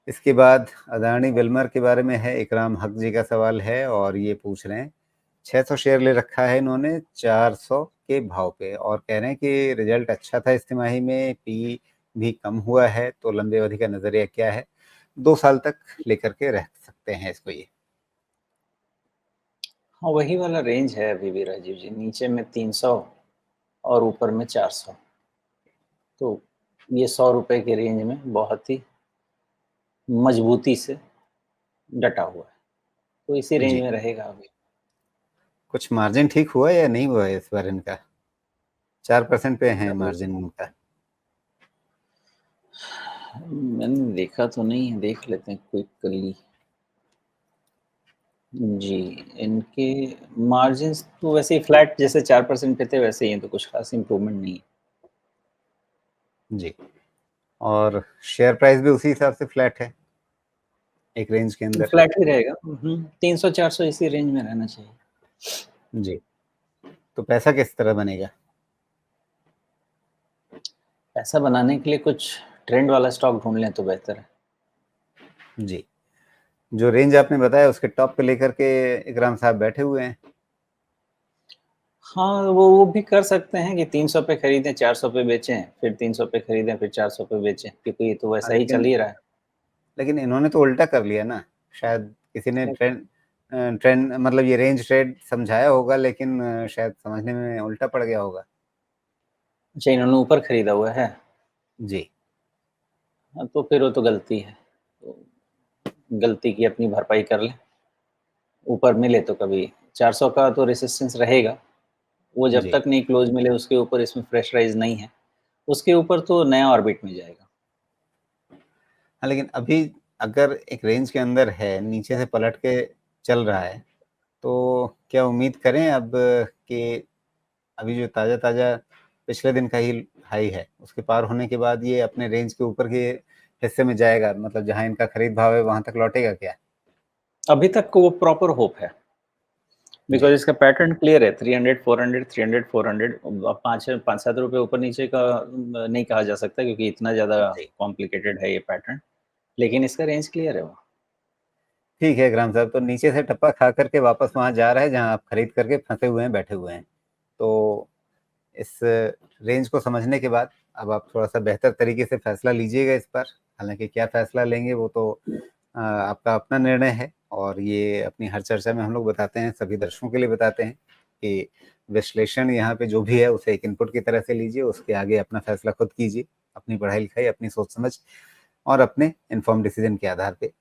इसके बाद अदानी विल्मर के बारे में है, इकराम हक जी का सवाल है और ये पूछ रहे हैं 600 शेयर ले रखा है इन्होंने 400 के भाव पे और कह रहे हैं कि रिजल्ट अच्छा था इस तिमाही में, पी भी कम हुआ है, तो लंबे अवधि का नजरिया क्या है? 2 साल तक लेकर के रख सकते हैं इसको ये। हाँ, वही वाला रेंज है अभी भी राजीव जी, नीचे में 300 और ऊपर में 400, तो ये 100 रुपए के रेंज में बहुत ही मजबूती से डटा हुआ है, तो इसी रेंज जी। में रहेगा अभी। कुछ मार्जिन ठीक हुआ या नहीं हुआ है इस बार इनका? 4% पे है मार्जिन इनका। मैंने देखा तो नहीं है, देख लेते हैं क्विकली। जी, इनके मार्जिन्स तो वैसे ही फ्लैट जैसे 4% पे थे वैसे ही हैं, तो कुछ खास इम्प्रूवमेंट नहीं है। जी, और शेयर प्राइस भी उसी हिसाब से फ्लैट है, एक रेंज के अंदर। फ्लैट ही रहेगा, 300-400 इसी रेंज में रहना चाहिए। जी, तो पैसा किस तरह बनेगा? पैसा बनाने के लिए कुछ ट्रेंड वाला स्टॉक ढूँढ लें तो बेहतर है। जी, जो रेंज आपने बताया उसके टॉप पे लेकर के इकराम साहब बैठे हुए हैं। हाँ, वो भी कर सकते हैं कि 300 पे खरीदें, 400 पे बेचें, फिर 300 पे खरीदें, फिर 400 पे बेचें, क्योंकि ये तो हाँ, वैसा ही चल ही रहा है। लेकिन इन्होंने तो उल्टा कर लिया ना, शायद किसी ने क्या? ट्रेंड मतलब ये रेंज ट्रेड समझाया होगा, लेकिन शायद समझने में उल्टा पड़ गया होगा। अच्छा, इन्होंने ऊपर खरीदा हुआ है? जी। हाँ, तो फिर वो तो गलती है। तो गलती की अपनी भरपाई कर लें। ऊपर मिले तो कभी 400 का तो रेजिस्टेंस रहेगा, वो जब जी। तक नहीं क्लोज मिले उसके ऊपर इसमें फ्रेश राइज नहीं है, उसके ऊपर तो नया ऑर्बिट में जाएगा। हाँ, लेकिन अभी अगर एक रेंज के अंदर है, नीचे से पलट के चल रहा है, तो क्या उम्मीद करें अब कि अभी जो ताज़ा-ताज़ा पिछले दिन का ही हाई है, उसके पार होने के बाद ये अपने रेंज के ऊपर के हिस्से में जाएगा, मतलब जहाँ इनका खरीद भाव है वहाँ तक लौटेगा क्या? अभी तक को वो प्रॉपर होप है, जी। बिकॉज़ इसका पैटर्न क्लियर है, 300, 400, 300, 400, अब 5-7 रुपए ऊपर-नीचे का नहीं कहा जा सकता क्योंकि इतना ज़्यादा जी। कॉम्प्लिकेटेड है ये पैटर्न, लेकिन इसका रेंज क्लियर है वो। ठीक है इकराम साहब, तो नीचे से टप्पा खा करके वापस वहाँ जा रहा है जहाँ आप खरीद करके फँसे हुए हैं, बैठे हुए हैं। तो इस रेंज को समझने के बाद अब आप थोड़ा-सा बेहतर तरीके से फैसला लीजिएगा इस पर। हालाँकि क्या फैसला लेंगे वो तो आपका अपना निर्णय है और ये अपनी हर चर्चा में हम लोग बताते हैं, सभी दर्शकों के लिए बताते हैं कि विश्लेषण यहाँ पे जो भी है उसे एक इनपुट की तरह से लीजिए, उसके आगे अपना फैसला खुद कीजिए, अपनी पढ़ाई-लिखाई, अपनी सोच-समझ और अपने इन्फॉर्म्ड डिसीजन के आधार पे।